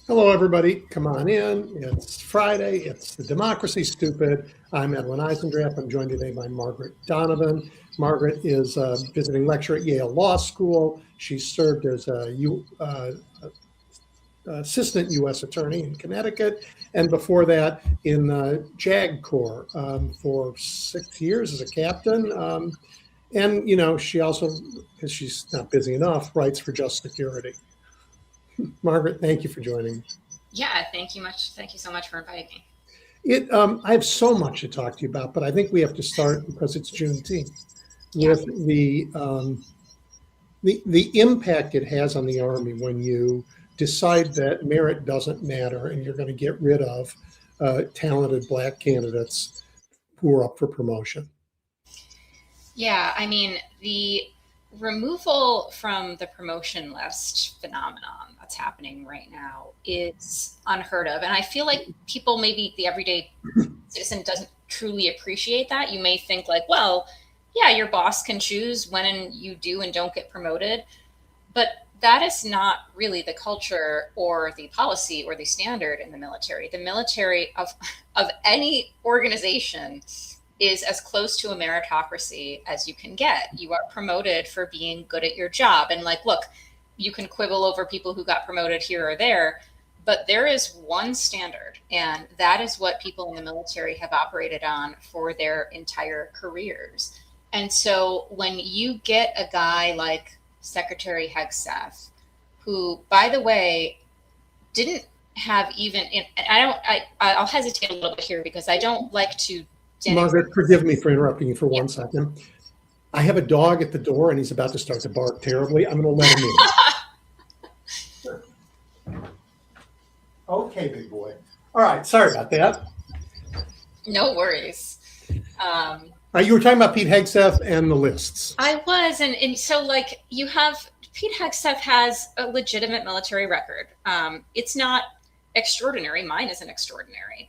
Hello, everybody. Come on in. It's Friday. It's the Democracy Stupid. I'm Edwin Eisendrath. I'm joined today by Margaret Donovan. Margaret is a visiting lecturer at Yale Law School. She served as assistant U.S. attorney in Connecticut, and before that in JAG Corps for 6 years as a captain. And, she also, because she's not busy enough, writes for Just Security. Margaret, thank you for joining me. Yeah, thank you much. Thank you so much for inviting me. I have so much to talk to you about, but I think we have to start because it's Juneteenth with the impact it has on the Army when you decide that merit doesn't matter and you're going to get rid of talented Black candidates who are up for promotion. Yeah, I mean, the removal from the promotion list phenomenon that's happening right now is unheard of. And I feel like people, maybe the everyday citizen doesn't truly appreciate that. You may think like, well, yeah, your boss can choose when you do and don't get promoted. But that is not really the culture or the policy or the standard in the military. The military of any organization is as close to a meritocracy as you can get. You are promoted for being good at your job. And like, look, you can quibble over people who got promoted here or there, but there is one standard, and that is what people in the military have operated on for their entire careers. And so when you get a guy like Secretary Hegseth, who, by the way, didn't have even, I'll hesitate a little bit here because I don't like to. Margaret, forgive me for interrupting you for 1 second. I have a dog at the door and he's about to start to bark terribly. I'm going to let him in. Okay, big boy. All right, sorry about that. No worries. You were talking about Pete Hegseth and the lists. I was, and so like you have, Pete Hegseth has a legitimate military record. It's not extraordinary. Mine isn't extraordinary.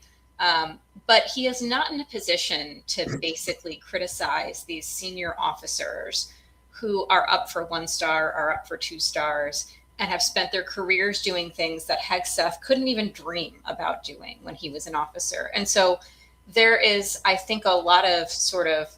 But he is not in a position to basically criticize these senior officers who are up for 1 star, are up for 2 stars, and have spent their careers doing things that Hegseth couldn't even dream about doing when he was an officer. And so there is, I think, a lot of sort of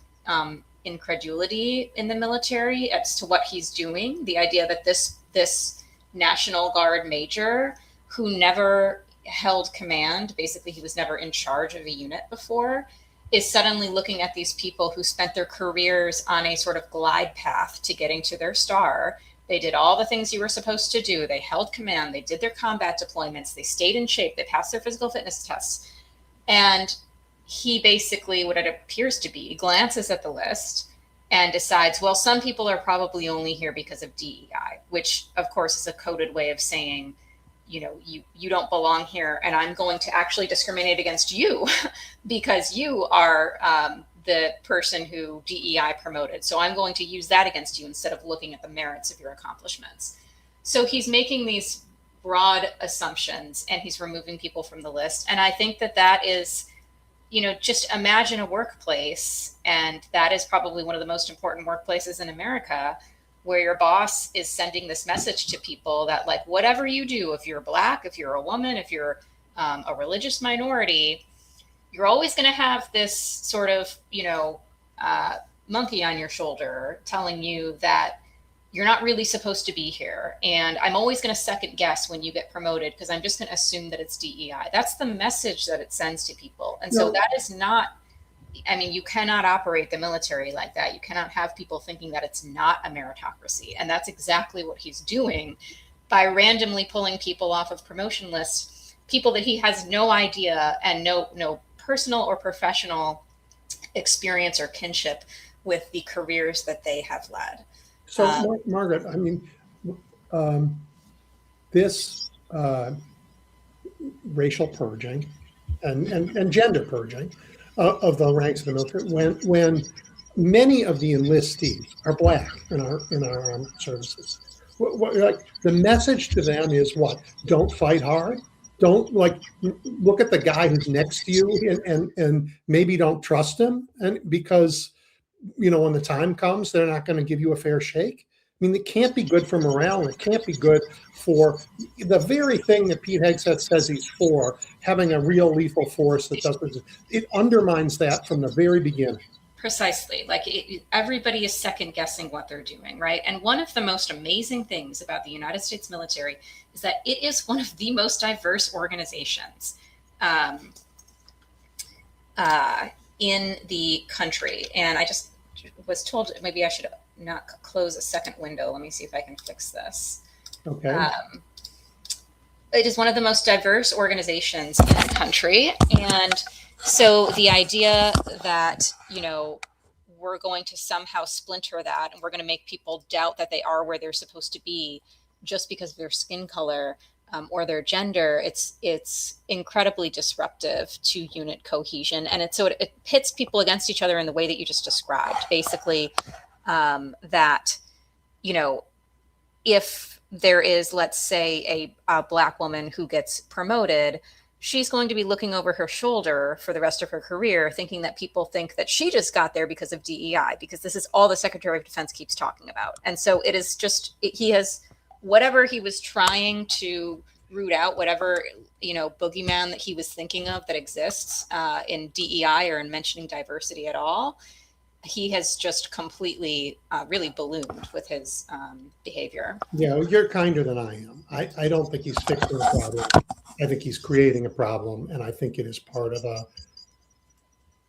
incredulity in the military as to what he's doing. The idea that this National Guard major who never held command, basically he was never in charge of a unit before, is suddenly looking at these people who spent their careers on a sort of glide path to getting to their star. They did all the things you were supposed to do. They held command. They did their combat deployments. They stayed in shape. They passed their physical fitness tests. And he basically, what it appears to be, glances at the list and decides, well, some people are probably only here because of DEI, which of course is a coded way of saying, you don't belong here, and I'm going to actually discriminate against you because you are the person who DEI promoted. So I'm going to use that against you instead of looking at the merits of your accomplishments. So he's making these broad assumptions and he's removing people from the list. And I think that is, just imagine a workplace, and that is probably one of the most important workplaces in America, where your boss is sending this message to people that, like, whatever you do, if you're Black, if you're a woman, if you're a religious minority, you're always going to have this sort of, monkey on your shoulder telling you that you're not really supposed to be here. And I'm always going to second guess when you get promoted because I'm just going to assume that it's DEI. That's the message that it sends to people. And so that is not, you cannot operate the military like that. You cannot have people thinking that it's not a meritocracy. And that's exactly what he's doing by randomly pulling people off of promotion lists, people that he has no idea and no personal or professional experience or kinship with the careers that they have led. So, Margaret, this racial purging and gender purging of the ranks of the military, when many of the enlistees are Black in our armed services, the message to them is what? Don't fight hard. Don't look at the guy who's next to you and maybe don't trust him, and because when the time comes, they're not going to give you a fair shake. mean, it can't be good for morale, and it can't be good for the very thing that Pete Hegseth says he's for, having a real lethal force that doesn't. It undermines that from the very beginning. Precisely. Like everybody is second guessing what they're doing, right? And one of the most amazing things about the United States military is that it is one of the most diverse organizations in the country. And I just was told maybe I should not close a second window. Let me see if I can fix this. Okay. It is one of the most diverse organizations in the country. And so the idea that, we're going to somehow splinter that and we're going to make people doubt that they are where they're supposed to be just because of their skin color or their gender, it's incredibly disruptive to unit cohesion. And it pits people against each other in the way that you just described. Basically, that, if there is, let's say, a Black woman who gets promoted, she's going to be looking over her shoulder for the rest of her career, thinking that people think that she just got there because of DEI, because this is all the Secretary of Defense keeps talking about. And so it is just, he has whatever he was trying to root out, whatever, boogeyman that he was thinking of that exists in DEI or in mentioning diversity at all. He has just completely really ballooned with his behavior. Yeah, you're kinder than I am. I don't think he's fixing the problem. I think he's creating a problem, and I think it is part of a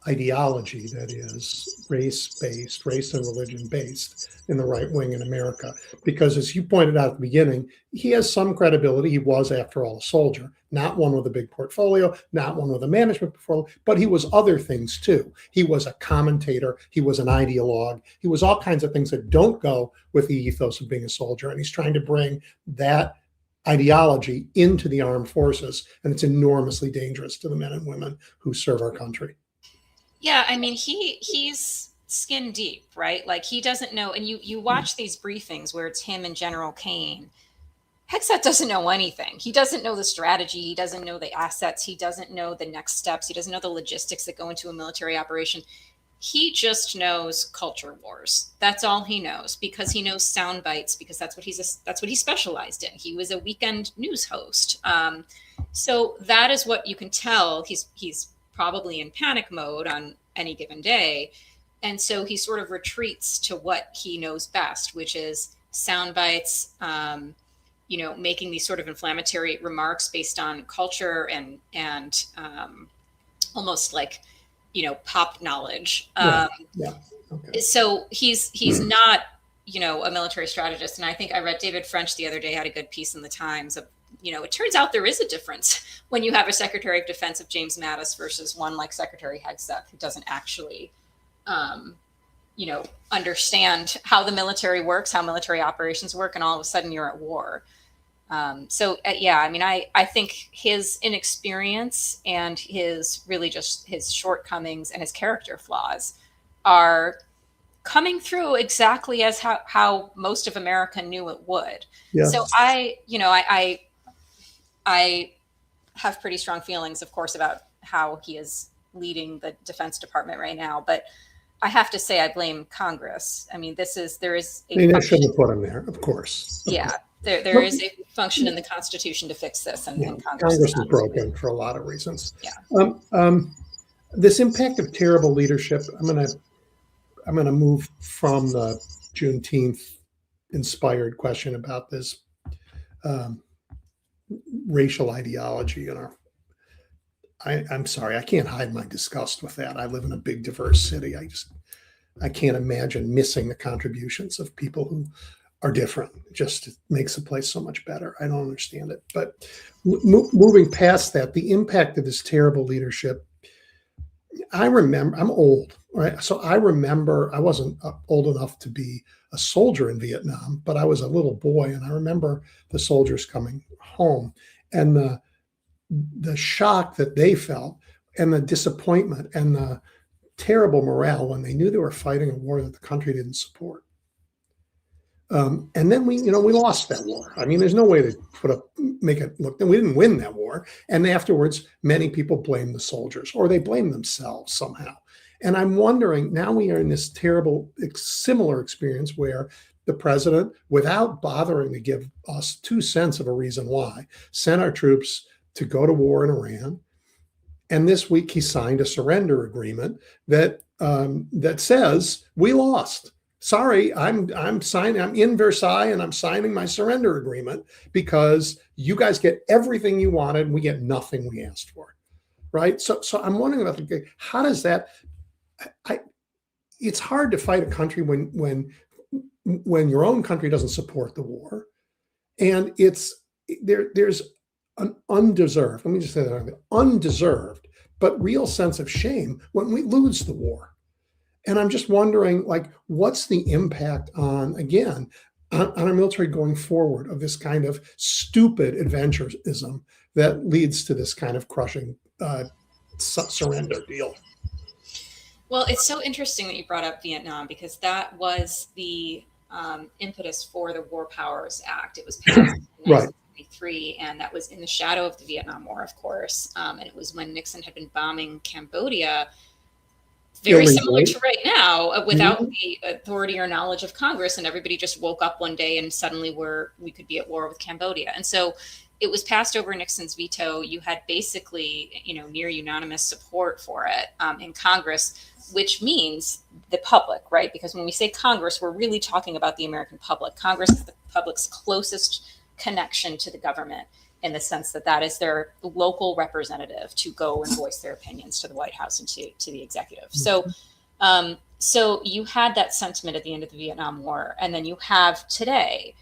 ideology that is race-based, race and religion-based in the right wing in America. Because as you pointed out at the beginning, he has some credibility. He was, after all, a soldier, not one with a big portfolio, not one with a management portfolio, but he was other things too. He was a commentator. He was an ideologue. He was all kinds of things that don't go with the ethos of being a soldier. And he's trying to bring that ideology into the armed forces. And it's enormously dangerous to the men and women who serve our country. Yeah, I mean, he's skin deep, right? Like he doesn't know. And you watch these briefings where it's him and General Kane. Hegseth doesn't know anything. He doesn't know the strategy. He doesn't know the assets. He doesn't know the next steps. He doesn't know the logistics that go into a military operation. He just knows culture wars. That's all he knows, because he knows sound bites, because that's what he specialized in. He was a weekend news host. So that is what you can tell. He's probably in panic mode on any given day. And so he sort of retreats to what he knows best, which is sound bites, making these sort of inflammatory remarks based on culture and almost like, pop knowledge. Okay. So he's not, a military strategist. And I think I read David French the other day had a good piece in the Times of, it turns out there is a difference when you have a Secretary of Defense of James Mattis versus one like Secretary Hegseth, who doesn't actually, understand how the military works, how military operations work, and all of a sudden you're at war. I think his inexperience and his really just his shortcomings and his character flaws are coming through exactly as how most of America knew it would. Yeah. So I have pretty strong feelings, of course, about how he is leading the Defense Department right now, but I have to say I blame Congress. I mean, I shouldn't have put him there, of course. Yeah. There is a function in the Constitution to fix this, and Congress is broken for a lot of reasons. Yeah. This impact of terrible leadership. I'm gonna move from the Juneteenth inspired question about this racial ideology in our. I'm sorry, I can't hide my disgust with that. I live in a big, diverse city. I can't imagine missing the contributions of people who are different. It just makes the place so much better. I don't understand it. But moving past that, the impact of this terrible leadership, I remember, I'm old, right? So I remember, I wasn't old enough to be a soldier in Vietnam, but I was a little boy, and I remember the soldiers coming home and the shock that they felt and the disappointment and the terrible morale when they knew they were fighting a war that the country didn't support. And then we lost that war. I mean, there's no way to make it look. We didn't win that war. And afterwards, many people blame the soldiers, or they blame themselves somehow. And I'm wondering, now we are in this terrible, similar experience where the president, without bothering to give us 2 cents of a reason why, sent our troops to go to war in Iran. And this week he signed a surrender agreement that that says we lost. Sorry, I'm in Versailles and I'm signing my surrender agreement because you guys get everything you wanted and we get nothing we asked for. Right. So I'm wondering about how does that it's hard to fight a country when your own country doesn't support the war. And there's an undeserved, let me just say that, undeserved, but real sense of shame when we lose the war. And I'm just wondering, like, what's the impact on our military going forward of this kind of stupid adventurism that leads to this kind of crushing surrender deal? Well, it's so interesting that you brought up Vietnam, because that was the impetus for the War Powers Act. It was passed in 1973, and that was in the shadow of the Vietnam War, of course. And it was when Nixon had been bombing Cambodia, very similar to right now, without the authority or knowledge of Congress, and everybody just woke up one day and suddenly we could be at war with Cambodia. And so it was passed over Nixon's veto. You had basically, near unanimous support for it in Congress, which means the public, right? Because when we say Congress, we're really talking about the American public. Congress is the public's closest connection to the government, in the sense that is their local representative to go and voice their opinions to the White House and to the executive. Mm-hmm. So you had that sentiment at the end of the Vietnam War, and then you have today,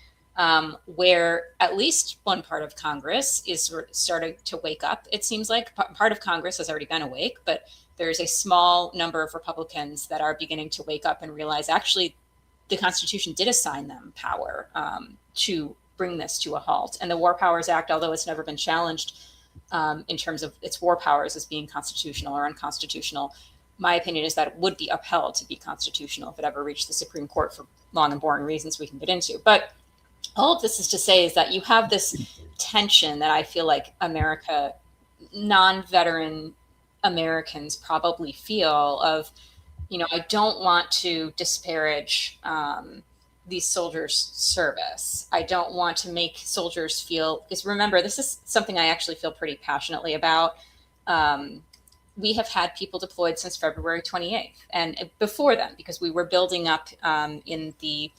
where at least one part of Congress is starting to wake up. It seems like part of Congress has already been awake, but there's a small number of Republicans that are beginning to wake up and realize actually the Constitution did assign them power to bring this to a halt. And the War Powers Act, although it's never been challenged in terms of its war powers as being constitutional or unconstitutional, my opinion is that it would be upheld to be constitutional if it ever reached the Supreme Court for long and boring reasons we can get into. But all of this is to say is that you have this tension that I feel like non-veteran Americans probably feel of, I don't want to disparage these soldiers' service. I don't want to make soldiers feel, because remember, this is something I actually feel pretty passionately about. We have had people deployed since February 28th and before then, because we were building up in the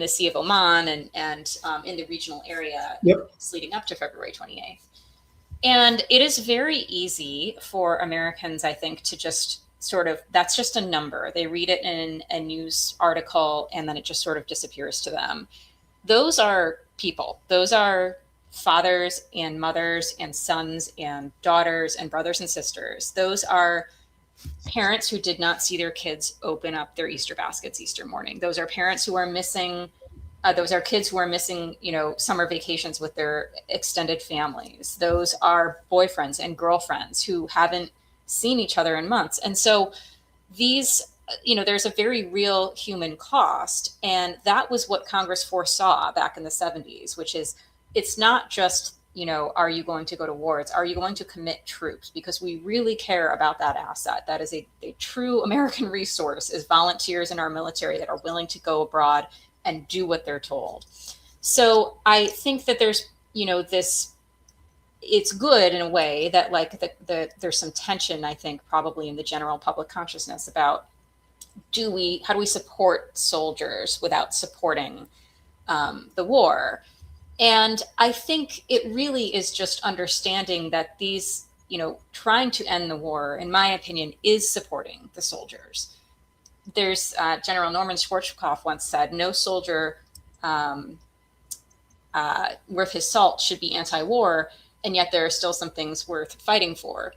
Sea of Oman and in the regional area leading up to February 28th. And it is very easy for Americans, I think, to just that's just a number. They read it in a news article and then it just sort of disappears to them. Those are people. Those are fathers and mothers and sons and daughters and brothers and sisters. Those are parents who did not see their kids open up their Easter baskets Easter morning. Those are parents who are missing those are kids who are missing, summer vacations with their extended families. Those are boyfriends and girlfriends who haven't seen each other in months. And so these, there's a very real human cost. And that was what Congress foresaw back in the 70s, which is, it's not just, are you going to go to war? It's, are you going to commit troops? Because we really care about that asset. That is a true American resource, is volunteers in our military that are willing to go abroad and do what they're told. So I think that there's, it's good in a way that there's some tension, I think, probably in the general public consciousness about how do we support soldiers without supporting the war? And I think it really is just understanding that these, trying to end the war, in my opinion, is supporting the soldiers. There's General Norman Schwarzkopf once said, no soldier worth his salt should be anti-war, and yet there are still some things worth fighting for.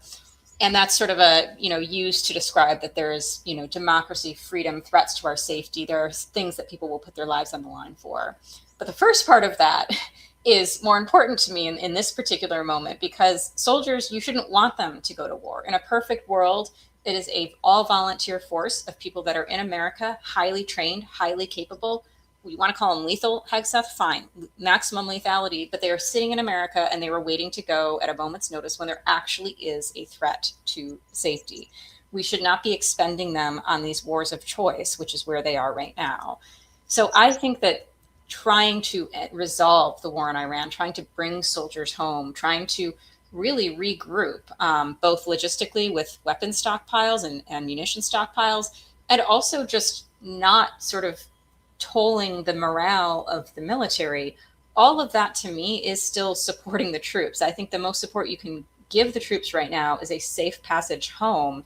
And that's sort of used to describe that there is, democracy, freedom, threats to our safety. There are things that people will put their lives on the line for. But the first part of that is more important to me in this particular moment, because soldiers, you shouldn't want them to go to war. In a perfect world, it is a all volunteer force of people that are in America, highly trained, highly capable. We want to call them lethal, Hegseth, fine, maximum lethality, but they are sitting in America and they were waiting to go at a moment's notice when there actually is a threat to safety. We should not be expending them on these wars of choice, which is where they are right now. So I think that trying to resolve the war in Iran, trying to bring soldiers home, trying to really regroup, both logistically with weapon stockpiles and munition stockpiles, and also just not sort of tolling the morale of the military, all of that to me is still supporting the troops. I think the most support you can give the troops right now is a safe passage home,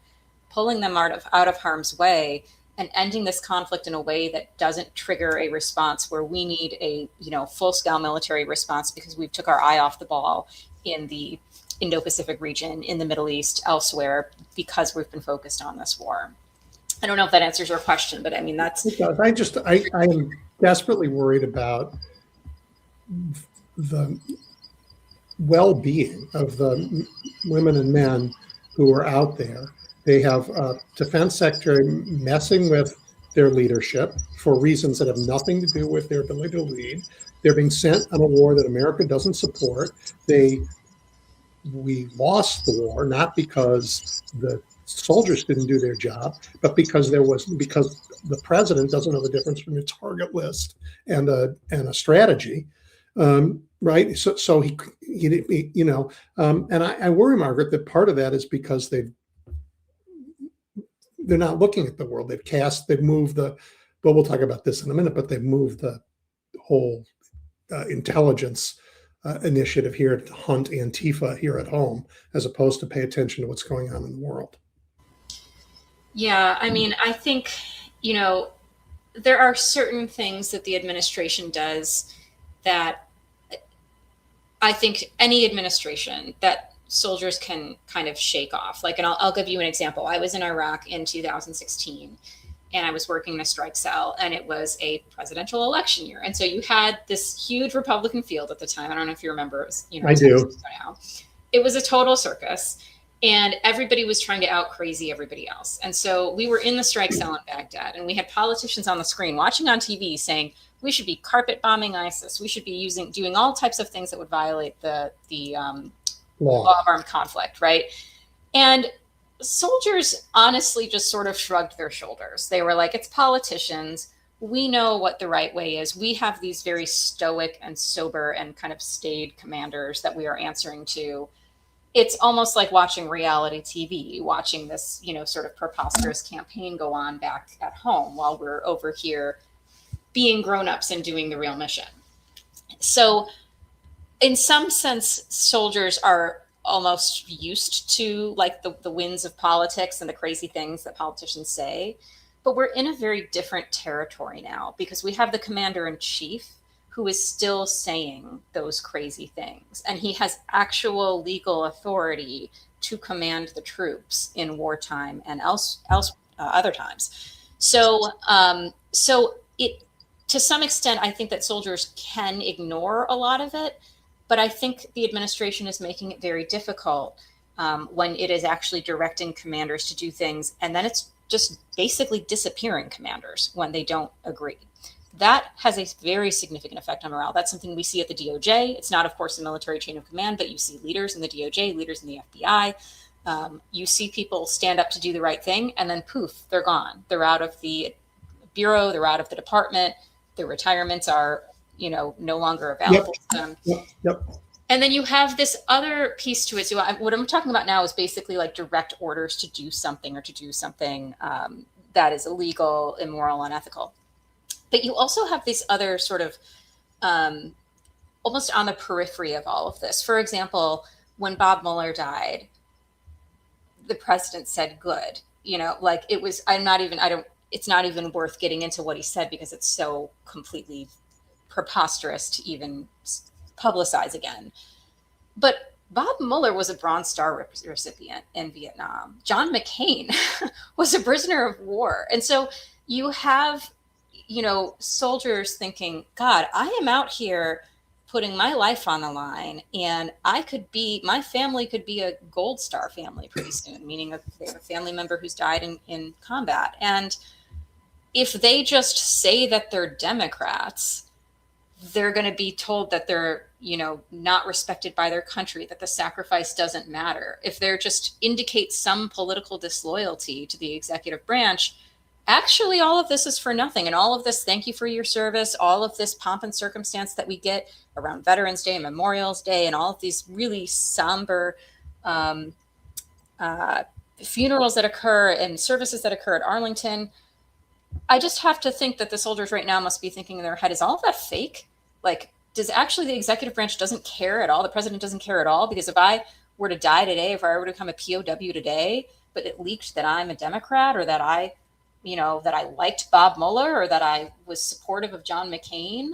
pulling them out of harm's way, and ending this conflict in a way that doesn't trigger a response where we need a full-scale military response because we've took our eye off the ball in the Indo-Pacific region, in the Middle East, elsewhere, because we've been focused on this war. I don't know if that answers your question, but I mean, that's... It does. I am desperately worried about the well-being of the women and men who are out there. They have a defense secretary messing with their leadership for reasons that have nothing to do with their ability to lead. They're being sent on a war that America doesn't support. We lost the war, not because the soldiers didn't do their job, but because the president doesn't know the difference between a target list and a strategy. Right. So he and I worry, Margaret, that part of that is because they're not looking at the world. They've moved we'll talk about this in a minute, but they've moved the whole intelligence initiative here to hunt Antifa here at home, as opposed to pay attention to what's going on in the world. Yeah, I mean, I think, there are certain things that the administration does that I think any administration that soldiers can kind of shake off. Like, and I'll give you an example. I was in Iraq in 2016, and I was working in a strike cell, and it was a presidential election year. And so you had this huge Republican field at the time. I don't know if you remember. It was, I do. It was a total circus, and everybody was trying to out crazy everybody else. And so we were in the strike cell in Baghdad, and we had politicians on the screen watching on TV saying, we should be carpet bombing ISIS. We should be doing all types of things that would violate the law of armed conflict, right? And soldiers honestly just sort of shrugged their shoulders. They were like, it's politicians. We know what the right way is. We have these very stoic and sober and kind of staid commanders that we are answering to. It's almost like watching reality TV, watching this, sort of preposterous campaign go on back at home while we're over here being grown-ups and doing the real mission. So in some sense, soldiers are almost used to like the winds of politics and the crazy things that politicians say, but we're in a very different territory now because we have the commander-in-chief who is still saying those crazy things, and he has actual legal authority to command the troops in wartime and other times. So it, to some extent, I think that soldiers can ignore a lot of it, but I think the administration is making it very difficult when it is actually directing commanders to do things, and then it's just basically disappearing commanders when they don't agree. That has a very significant effect on morale. That's something we see at the DOJ. It's not, of course, a military chain of command, but you see leaders in the DOJ, leaders in the FBI. You see people stand up to do the right thing, and then poof, they're gone. They're out of the bureau, they're out of the department, their retirements are, no longer available to them. Yep. And then you have this other piece to it. So what I'm talking about now is basically like direct orders to do something or to do something that is illegal, immoral, unethical. But you also have these other sort of almost on the periphery of all of this. For example, when Bob Mueller died, the president said, good, like it was, it's not even worth getting into what he said because it's so completely preposterous to even publicize again. But Bob Mueller was a Bronze Star recipient in Vietnam. John McCain was a prisoner of war. And so you have, soldiers thinking, God, I am out here putting my life on the line, and my family could be a Gold Star family pretty soon, meaning they have a family member who's died in combat. And if they just say that they're Democrats, they're going to be told that they're, not respected by their country, that the sacrifice doesn't matter. If they're just indicate some political disloyalty to the executive branch, actually all of this is for nothing. And all of this, thank you for your service, all of this pomp and circumstance that we get around Veterans Day, Memorial's Day, and all of these really somber funerals that occur and services that occur at Arlington. I just have to think that the soldiers right now must be thinking in their head, is all of that fake? Like, does actually the executive branch doesn't care at all? The president doesn't care at all? Because if I were to die today, if I were to become a POW today, but it leaked that I'm a Democrat, or that I liked Bob Mueller, or that I was supportive of John McCain,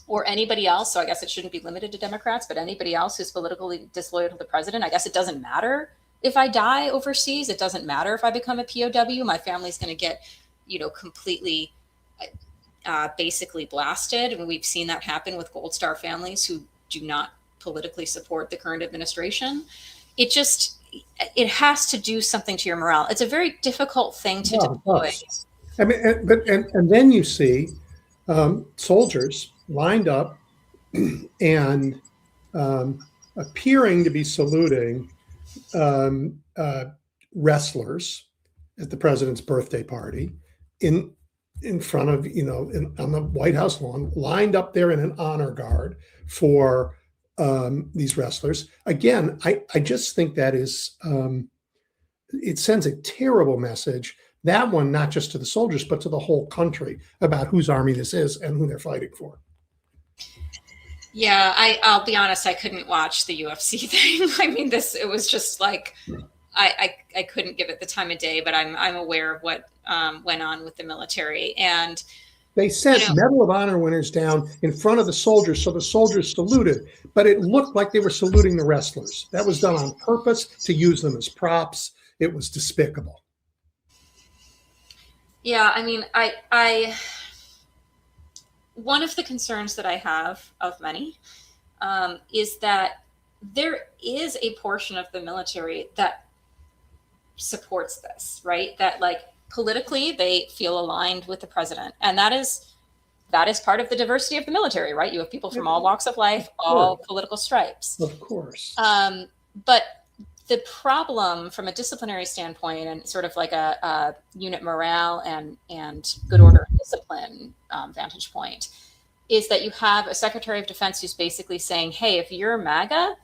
or anybody else. So I guess it shouldn't be limited to Democrats, but anybody else who's politically disloyal to the president. I guess it doesn't matter if I die overseas. It doesn't matter if I become a POW. My family's going to get, completely basically blasted. And we've seen that happen with Gold Star families who do not politically support the current administration. It has to do something to your morale. It's a very difficult thing to deploy. I mean, and then you see soldiers lined up and appearing to be saluting wrestlers at the president's birthday party in front of, on the White House lawn, lined up there in an honor guard for these wrestlers. Again, I just think that is, it sends a terrible message. That one, not just to the soldiers, but to the whole country about whose army this is and who they're fighting for. Yeah, I'll be honest, I couldn't watch the UFC thing. I mean, it was just like, I couldn't give it the time of day, but I'm aware of what went on with the military. And they sent Medal of Honor winners down in front of the soldiers, so the soldiers saluted, but it looked like they were saluting the wrestlers. That was done on purpose to use them as props. It was despicable. Yeah, I mean, I one of the concerns that I have, of many, is that there is a portion of the military that supports this, right? That, like, politically they feel aligned with the president, and that is part of the diversity of the military, right? You have people from all walks of life, all political stripes, of course. But the problem from a disciplinary standpoint, and sort of like a unit morale and good order and discipline vantage point, is that you have a Secretary of Defense who's basically saying, hey, if you're MAGA,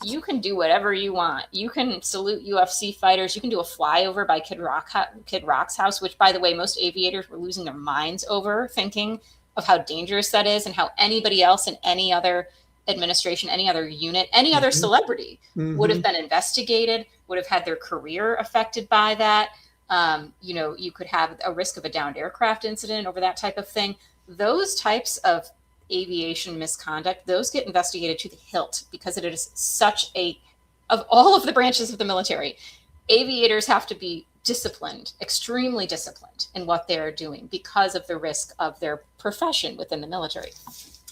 you can do whatever you want. You can salute UFC fighters. You can do a flyover by Kid Rock's house, which, by the way, most aviators were losing their minds over, thinking of how dangerous that is and how anybody else in any other administration, any other unit, any other celebrity would have been investigated, would have had their career affected by that. You could have a risk of a downed aircraft incident over that type of thing. Those types of aviation misconduct, those get investigated to the hilt, because it is of all of the branches of the military, aviators have to be disciplined, extremely disciplined in what they're doing because of the risk of their profession within the military.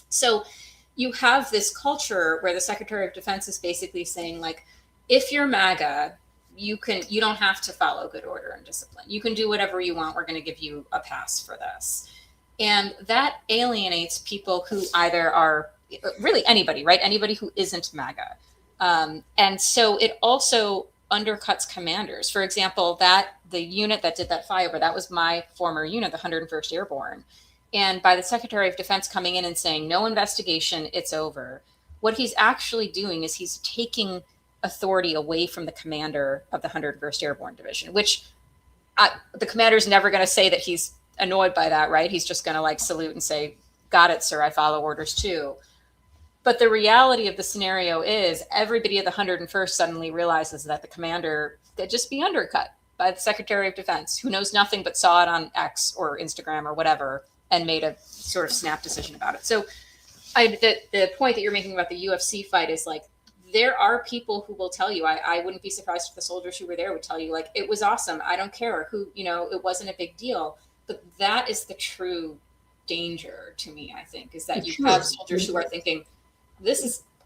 So you have this culture where the Secretary of Defense is basically saying, like, if you're MAGA, you don't have to follow good order and discipline. You can do whatever you want. We're going to give you a pass for this. And that alienates people who either are really anybody, right? Anybody who isn't MAGA. And so it also undercuts commanders. For example, the unit that did that flyover, that was my former unit, the 101st Airborne. And by the Secretary of Defense coming in and saying, no investigation, it's over, what he's actually doing is he's taking authority away from the commander of the 101st Airborne Division, which the commander's never going to say that he's annoyed by that, right? He's just going to, like, salute and say, got it, sir, I follow orders too. But the reality of the scenario is everybody at the 101st suddenly realizes that the commander could just be undercut by the Secretary of Defense, who knows nothing but saw it on X or Instagram or whatever and made a sort of snap decision about it. So the point that you're making about the UFC fight is, like, there are people who will tell you, I wouldn't be surprised if the soldiers who were there would tell you, like, it was awesome. I don't care it wasn't a big deal. But that is the true danger to me, I think, is that you have soldiers who are thinking,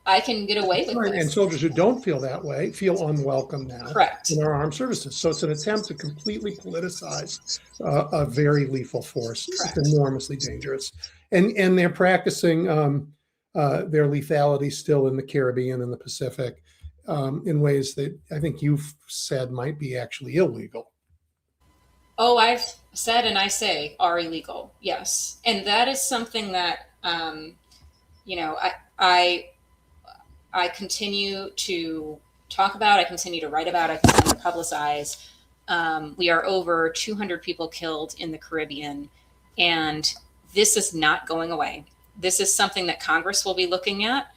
I can get away with this. And soldiers who don't feel that way feel unwelcome now. Correct. In our armed services. So it's an attempt to completely politicize a very lethal force. Correct. It's enormously dangerous. And they're practicing their lethality still in the Caribbean and the Pacific in ways that I think you've said might be actually illegal. Oh, I've said and I say are illegal. Yes, and that is something that you know I I continue to talk about. I continue to write about. I continue to publicize. We are over 200 people killed in the Caribbean, and this is not going away. This is something that Congress will be looking at.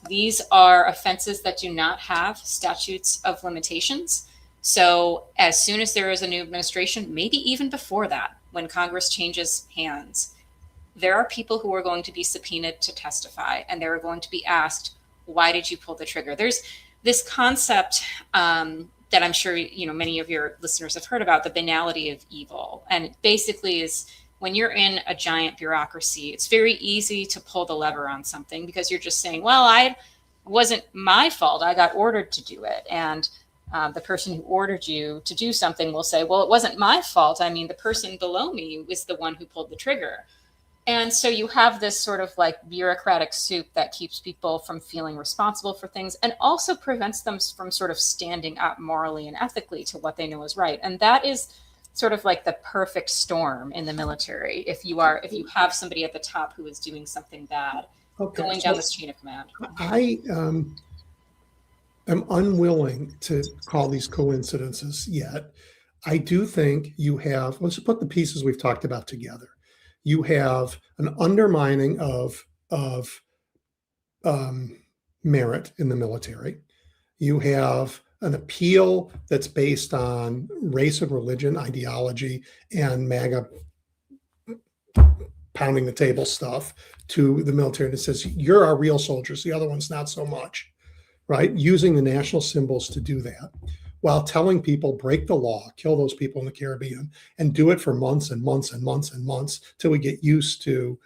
These are offenses that do not have statutes of limitations. So, as soon as there is a new administration, maybe even before that, when Congress changes hands, there are people who are going to be subpoenaed to testify, and they're going to be asked, why did you pull the trigger? There's this concept that I'm sure many of your listeners have heard about, the banality of evil, and it basically is when you're in a giant bureaucracy, it's very easy to pull the lever on something because you're just saying, well, I wasn't my fault, I got ordered to do it. And the person who ordered you to do something will say, well, it wasn't my fault, I mean, the person below me was the one who pulled the trigger. And so you have this sort of like bureaucratic soup that keeps people from feeling responsible for things and also prevents them from sort of standing up morally and ethically to what they know is right. And that is sort of like the perfect storm in the military. If you have somebody at the top who is doing something bad, going down this chain of command. I am unwilling to call these coincidences yet. I do think you have, let's put the pieces we've talked about together. You have an undermining of merit in the military. You have an appeal that's based on race and religion ideology and MAGA pounding the table stuff to the military that says, you're our real soldiers, the other one's not so much, right? Using the national symbols to do that while telling people break the law, kill those people in the Caribbean, and do it for months and months and months and months till we get used to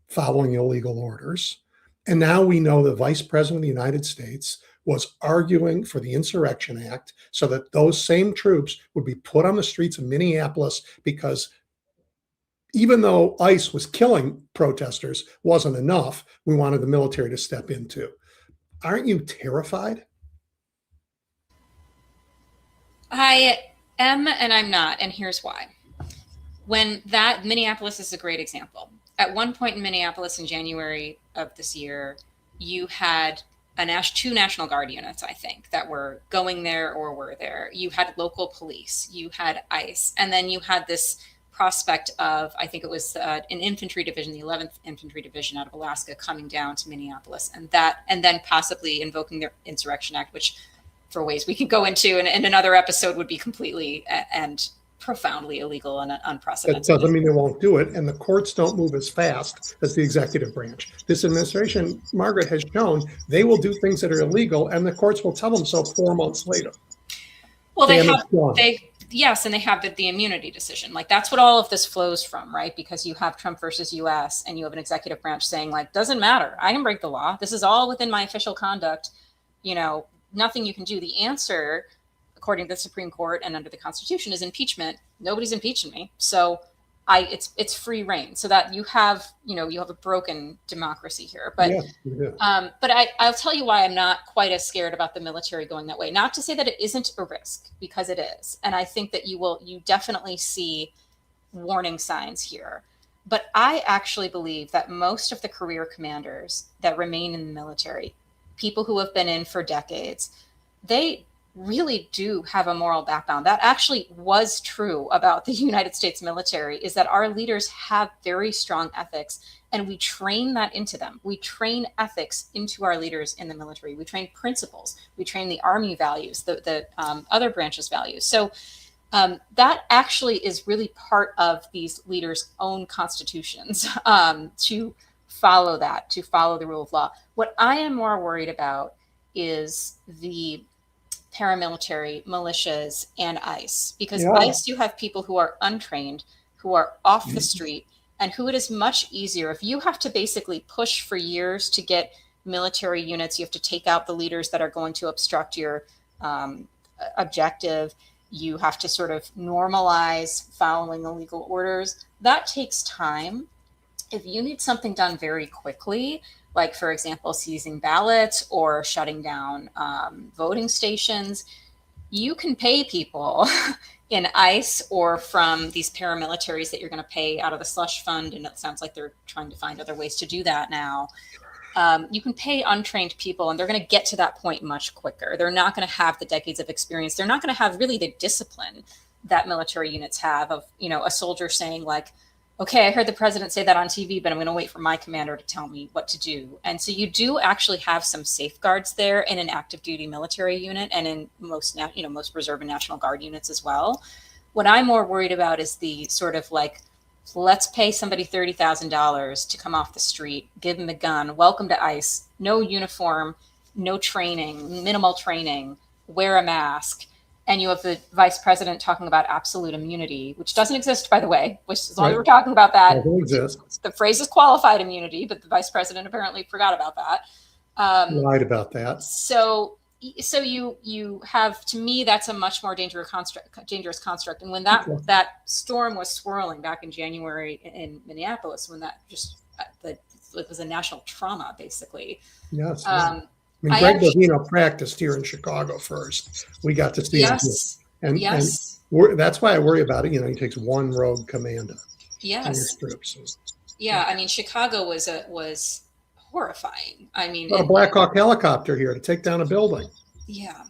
following illegal orders. And now we know the Vice President of the United States was arguing for the Insurrection Act so that those same troops would be put on the streets of Minneapolis because even though ICE was killing protesters wasn't enough, we wanted the military to step in too. Aren't you terrified? I am and I'm not, and here's why. When that Minneapolis is a great example. At one point in Minneapolis in January of this year, you had two National Guard units, I think, that were going there or were there. You had local police, you had ICE, and then you had this prospect of, I think it was an infantry division, the 11th Infantry Division out of Alaska, coming down to Minneapolis, and then possibly invoking the Insurrection Act, which for ways we could go into in another episode would be completely and profoundly illegal and unprecedented. That doesn't mean they won't do it, and the courts don't move as fast as the executive branch. This administration, Margaret, has shown they will do things that are illegal, and the courts will tell them so 4 months later. Well, yes, and they have the immunity decision. Like, that's what all of this flows from, right? Because you have Trump versus US, and you have an executive branch saying, like, doesn't matter, I can break the law, this is all within my official conduct, nothing you can do. The answer, according to the Supreme Court and under the Constitution, is impeachment. Nobody's impeaching me, so it's free reign. So that you have a broken democracy here. But I'll tell you why I'm not quite as scared about the military going that way. Not to say that it isn't a risk, because it is, and I think that you definitely see warning signs here. But I actually believe that most of the career commanders that remain in the military, people who have been in for decades, they really do have a moral background. That actually was true about the United States military, is that our leaders have very strong ethics, and we train that into them. We train ethics into our leaders in the military. We train principles. We train the Army values, the other branches' values. So that actually is really part of these leaders' own constitutions, to follow the rule of law. What I am more worried about is the paramilitary militias and ICE, because ICE, you have people who are untrained, who are off the street, and who it is much easier if you have to basically push for years to get military units. You have to take out the leaders that are going to obstruct your objective. You have to sort of normalize following illegal orders. That takes time. If you need something done very quickly, like, for example, seizing ballots or shutting down voting stations, you can pay people in ICE or from these paramilitaries that you're going to pay out of the slush fund. And it sounds like they're trying to find other ways to do that now. You can pay untrained people and they're going to get to that point much quicker. They're not going to have the decades of experience. They're not going to have really the discipline that military units have of, a soldier saying like, okay, I heard the president say that on TV, but I'm going to wait for my commander to tell me what to do. And so you do actually have some safeguards there in an active duty military unit and in most reserve and National Guard units as well. What I'm more worried about is the sort of like, let's pay somebody $30,000 to come off the street, give them a gun, welcome to ICE, no uniform, no training, minimal training, wear a mask. And you have the vice president talking about absolute immunity, which doesn't exist, by the way, which as long as we're talking about that, the phrase is qualified immunity, but the vice president apparently forgot about that. Lied about that. So you have, to me, that's a much more dangerous construct. And when that storm was swirling back in January in Minneapolis, when that it was a national trauma, basically. Yes. Greg Bovino practiced here in Chicago first. We got to see him. And that's why I worry about it. He takes one rogue commander. Yes. Troops. Yeah. Chicago was horrifying. A Black Hawk helicopter here to take down a building. Yeah.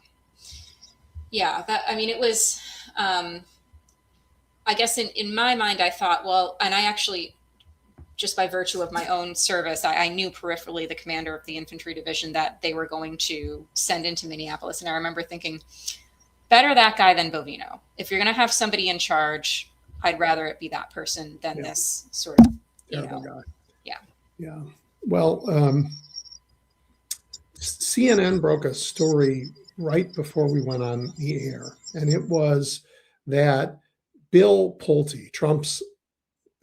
It was, I guess in my mind, I thought, well, and I actually, just by virtue of my own service, I knew peripherally the commander of the infantry division that they were going to send into Minneapolis. And I remember thinking, better that guy than Bovino. If you're going to have somebody in charge, I'd rather it be that person than this sort of, guy. Yeah. Yeah. Well, CNN broke a story right before we went on the air, and it was that Bill Pulte, Trump's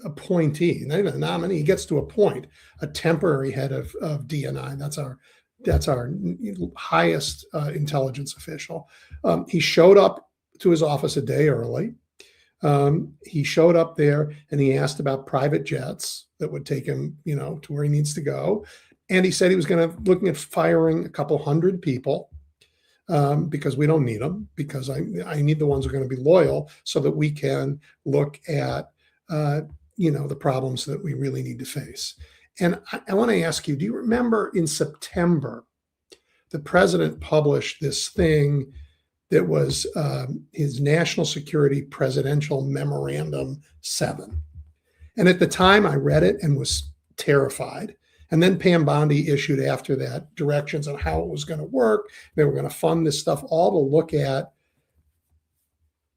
appointee, not even a nominee, he gets to appoint a temporary head of DNI. That's our highest intelligence official. He showed up to his office a day early. He showed up there and he asked about private jets that would take him, to where he needs to go. And he said he was looking at firing a couple hundred people because we don't need them, because I need the ones who are going to be loyal so that we can look at the problems that we really need to face. And I want to ask you, do you remember in September, the president published this thing that was his National Security Presidential Memorandum 7. And at the time I read it and was terrified. And then Pam Bondi issued after that directions on how it was going to work. They were going to fund this stuff all to look at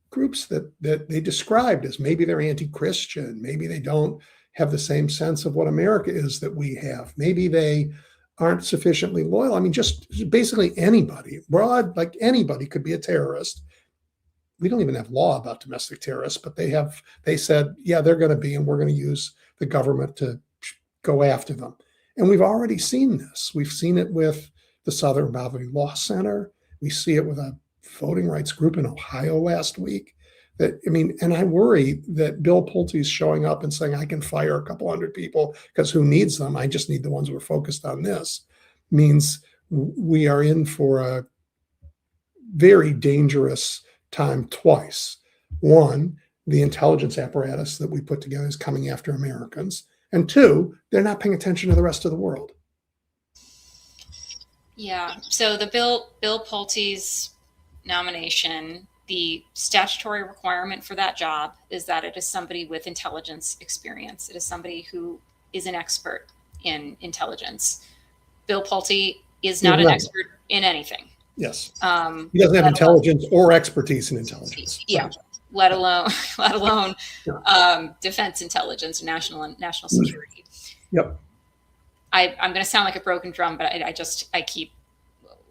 groups that they described as maybe they're anti-Christian, maybe they don't have the same sense of what America is that we have, maybe they aren't sufficiently loyal. Just basically anybody, broad, like anybody could be a terrorist. We don't even have law about domestic terrorists, but they said, yeah, they're going to be, and we're going to use the government to go after them. And we've already seen this. We've seen it with the Southern Poverty Law Center. We see it with a voting rights group in Ohio last week. And I worry that Bill Pulte is showing up and saying, I can fire a couple hundred people because who needs them? I just need the ones who are focused on this. Means we are in for a very dangerous time twice. One, the intelligence apparatus that we put together is coming after Americans. And two, they're not paying attention to the rest of the world. Yeah. So the Bill Pulte's nomination, the statutory requirement for that job is that it is somebody with intelligence experience. It is somebody who is an expert in intelligence. Bill Pulte is not an expert in anything. Yes. He doesn't have intelligence or expertise in intelligence. Yeah. Let alone defense intelligence, national security. Yep. I'm going to sound like a broken drum, but I keep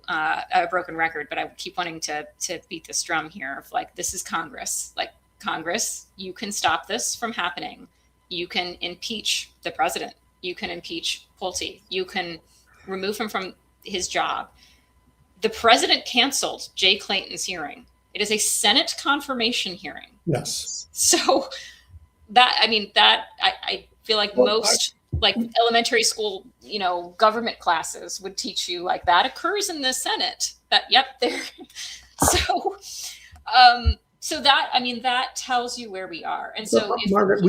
a broken record, but I keep wanting to beat this drum here of like, this is Congress. Like, Congress, you can stop this from happening. You can impeach the president. You can impeach Pulte. You can remove him from his job. The president canceled Jay Clayton's hearing. It is a Senate confirmation hearing. Yes. So I feel like most like elementary school, government classes would teach you like that occurs in the Senate. That, yep, So, so that, I mean, that tells you where we are. And so, Margaret,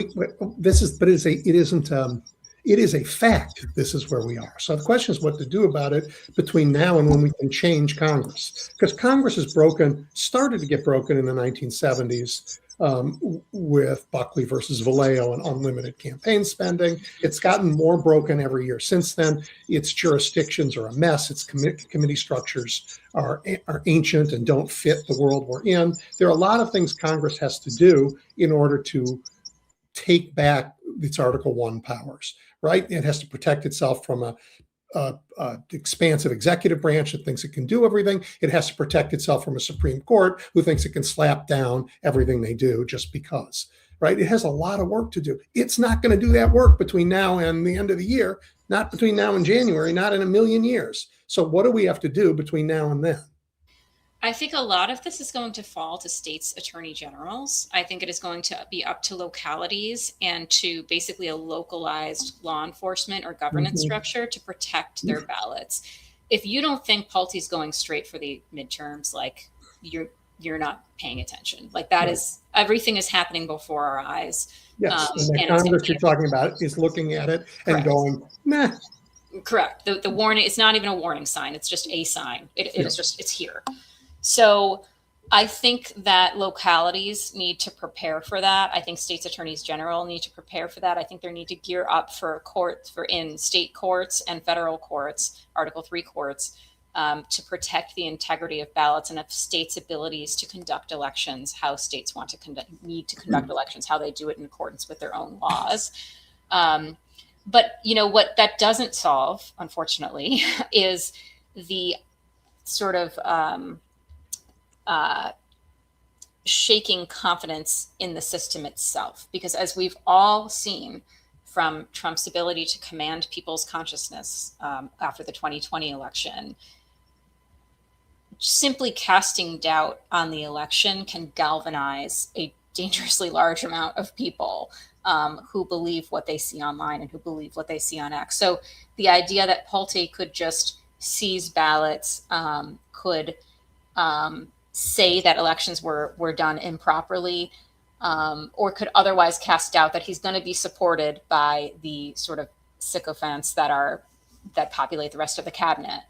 it is a fact. This is where we are. So the question is what to do about it between now and when we can change Congress, because Congress is broken, started to get broken in the 1970s. With Buckley versus Vallejo and unlimited campaign spending. It's gotten more broken every year since then. Its jurisdictions are a mess. Its committee structures are ancient and don't fit the world we're in. There are a lot of things Congress has to do in order to take back its Article 1 powers, right? It has to protect itself from a expansive executive branch that thinks it can do everything. It has to protect itself from a Supreme Court who thinks it can slap down everything they do just because, right? It has a lot of work to do. It's not going to do that work between now and the end of the year, not between now and January, not in a million years. So what do we have to do between now and then? I think a lot of this is going to fall to states' attorney generals. I think it is going to be up to localities and to basically a localized law enforcement or governance structure to protect their ballots. If you don't think Pulte's going straight for the midterms, like you're not paying attention. Like that is, everything is happening before our eyes. Yes, and the Congress you're talking about is looking at it and going, nah. Correct. The warning, it's not even a warning sign. It's just a sign. It's just, it's here. So I think that localities need to prepare for that. I think states attorneys general need to prepare for that. I think they need to gear up for courts, for in state courts and federal courts, Article 3 courts, to protect the integrity of ballots and of states' abilities to conduct elections, how states want to need to conduct elections, how they do it in accordance with their own laws. But you know what that doesn't solve, unfortunately, is the sort of shaking confidence in the system itself. Because as we've all seen from Trump's ability to command people's consciousness after the 2020 election, simply casting doubt on the election can galvanize a dangerously large amount of people who believe what they see online and who believe what they see on X. So the idea that Pulte could just seize ballots, could say that elections were done improperly, or could otherwise cast doubt that he's going to be supported by the sort of sycophants that populate the rest of the cabinet.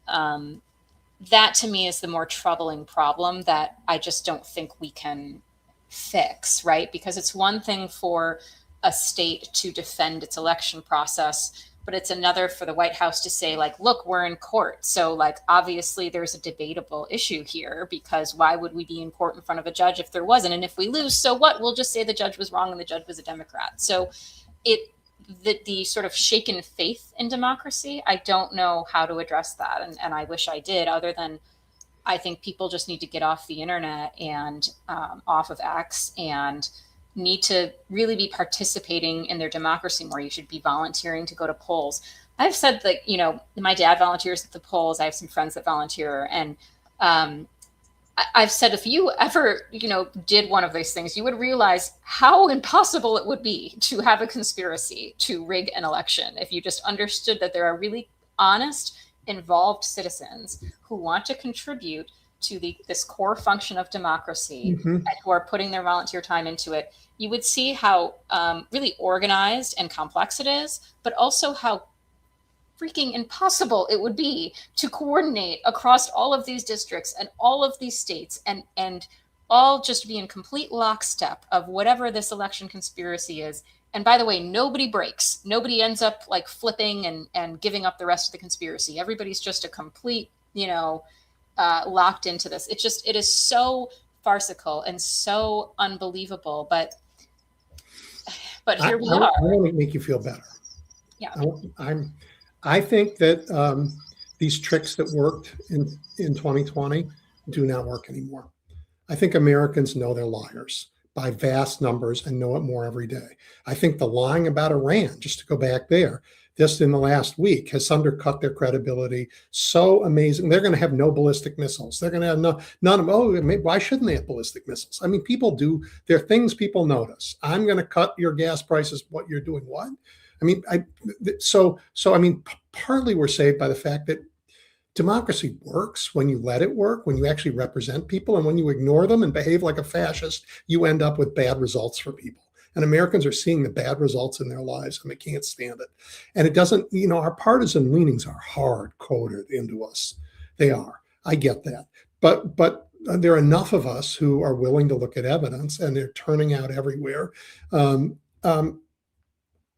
That to me is the more troubling problem that I just don't think we can fix, right? Because it's one thing for a state to defend its election process, but it's another for the White House to say, like, look, we're in court. So, like, obviously there's a debatable issue here, because why would we be in court in front of a judge if there wasn't? And if we lose, so what? We'll just say the judge was wrong and the judge was a Democrat. So the sort of shaken faith in democracy, I don't know how to address that. And I wish I did, other than I think people just need to get off the internet and off of X and need to really be participating in their democracy more. You should be volunteering to go to polls. I've said that, you know, my dad volunteers at the polls. I have some friends that volunteer. And I've said, if you ever, you know, did one of those things, you would realize how impossible it would be to have a conspiracy to rig an election if you just understood that there are really honest, involved citizens who want to contribute to this core function of democracy, and who are putting their volunteer time into it. You would see how really organized and complex it is, but also how freaking impossible it would be to coordinate across all of these districts and all of these states and all just be in complete lockstep of whatever this election conspiracy is. And by the way, nobody breaks. Nobody ends up like flipping and giving up the rest of the conspiracy. Everybody's just a complete, you know, locked into this. It is so farcical and so unbelievable, but here we are. I want to make you feel better. Yeah. I think that these tricks that worked in 2020 do not work anymore. I think Americans know they're liars by vast numbers and know it more every day. I think the lying about Iran, just to go back there, just in the last week, has undercut their credibility so amazing. They're going to have no ballistic missiles. They're going to have none of, why shouldn't they have ballistic missiles? I mean, people do, there are things people notice. I'm going to cut your gas prices. What you're doing, what? I mean, so I mean, partly we're saved by the fact that democracy works when you let it work, when you actually represent people, and when you ignore them and behave like a fascist, you end up with bad results for people. And Americans are seeing the bad results in their lives, and they can't stand it. And it doesn't, our partisan leanings are hard coded into us. They are. I get that. But there are enough of us who are willing to look at evidence, and they're turning out everywhere.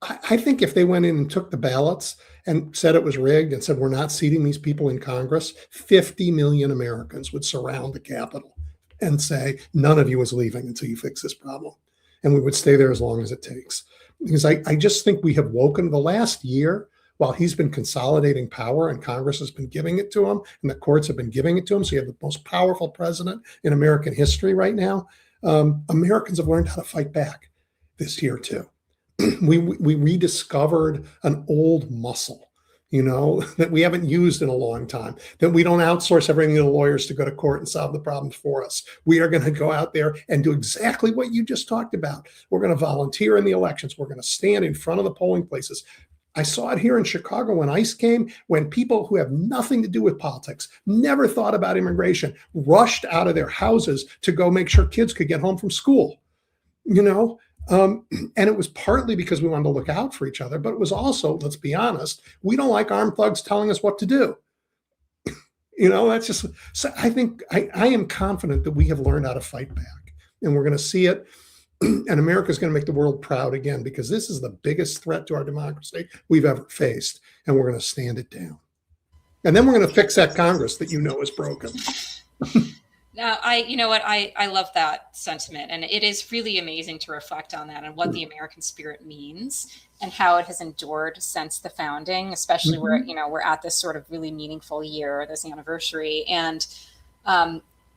I think if they went in and took the ballots and said it was rigged and said, we're not seating these people in Congress, 50 million Americans would surround the Capitol and say, none of you is leaving until you fix this problem. And we would stay there as long as it takes. Because I just think we have woken the last year, while he's been consolidating power and Congress has been giving it to him and the courts have been giving it to him. So you have the most powerful president in American history right now. Americans have learned how to fight back this year too. We rediscovered an old muscle, that we haven't used in a long time, that we don't outsource everything to the lawyers to go to court and solve the problems for us. We are going to go out there and do exactly what you just talked about. We're going to volunteer in the elections. We're going to stand in front of the polling places. I saw it here in Chicago when ICE came, when people who have nothing to do with politics, never thought about immigration, rushed out of their houses to go make sure kids could get home from school, and it was partly because we wanted to look out for each other, but it was also, let's be honest, we don't like armed thugs telling us what to do. That's just, so I think I am confident that we have learned how to fight back, and we're going to see it. And America is going to make the world proud again, because this is the biggest threat to our democracy we've ever faced, and we're going to stand it down. And then we're going to fix that Congress that is broken. Now, I love that sentiment, and it is really amazing to reflect on that and what the American spirit means and how it has endured since the founding, especially where we're at this sort of really meaningful year, this anniversary, and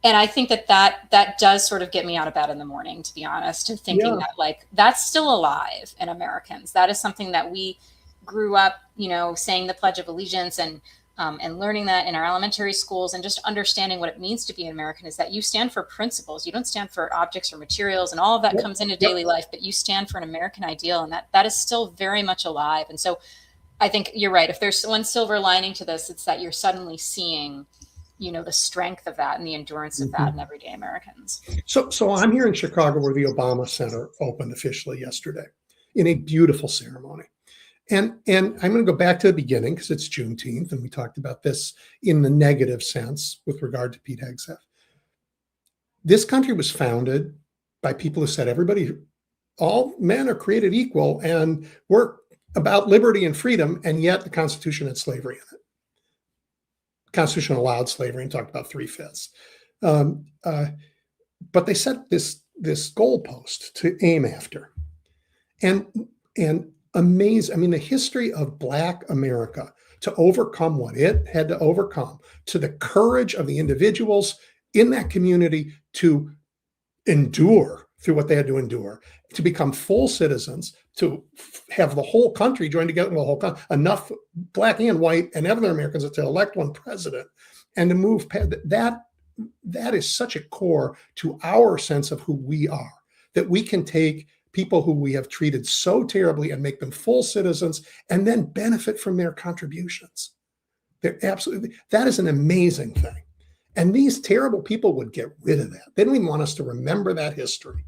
I think that does sort of get me out of bed in the morning, to be honest, to thinking that that's still alive in Americans. That is something that we grew up, saying the Pledge of Allegiance and learning that in our elementary schools, and just understanding what it means to be an American is that you stand for principles. You don't stand for objects or materials, and all of that comes into daily life, but you stand for an American ideal, and that is still very much alive. And so I think you're right. If there's one silver lining to this, it's that you're suddenly seeing the strength of that and the endurance of that in everyday Americans. So I'm here in Chicago, where the Obama Center opened officially yesterday in a beautiful ceremony. And I'm going to go back to the beginning, because it's Juneteenth, and we talked about this in the negative sense with regard to Pete Hegseth. This country was founded by people who said all men are created equal, and we're about liberty and freedom, and yet the Constitution had slavery in it. Constitution allowed slavery and talked about 3/5. But they set this goalpost to aim after, and amazing. The history of Black America to overcome what it had to overcome, to the courage of the individuals in that community to endure through what they had to endure, to become full citizens, to have the whole country join together, enough Black and white and other Americans to elect one president, and to move past that. That is such a core to our sense of who we are, that we can take people who we have treated so terribly and make them full citizens, and then benefit from their contributions. That is an amazing thing. And these terrible people would get rid of that. They don't even want us to remember that history.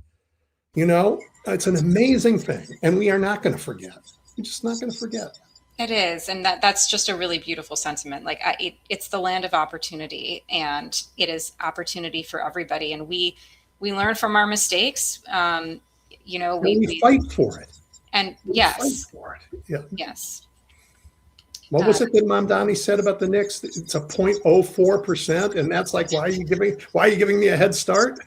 It's an amazing thing. And we are not going to forget. We're just not going to forget. It is. And that's just a really beautiful sentiment. It's the land of opportunity, and it is opportunity for everybody. And we learn from our mistakes. We fight for it. And fight for it. Yeah. Yes. What was it that Mom Donnie said about the Knicks? It's a 0.04%, and that's why are you giving me a head start?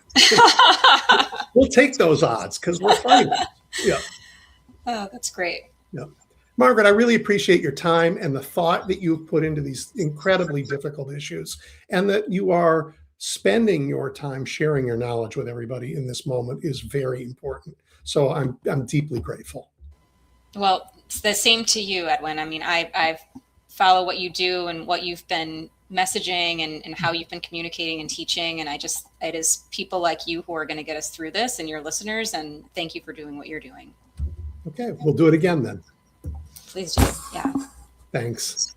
We'll take those odds because we're fighting. Yeah. Oh, that's great. Yeah. Margaret, I really appreciate your time and the thought that you've put into these incredibly difficult issues, and that you are spending your time sharing your knowledge with everybody in this moment is very important. So I'm deeply grateful. Well, it's the same to you, Edwin. I follow what you do and what you've been messaging and how you've been communicating and teaching. And it is people like you who are going to get us through this, and your listeners. And thank you for doing what you're doing. Okay. We'll do it again then. Please do. Yeah. Thanks.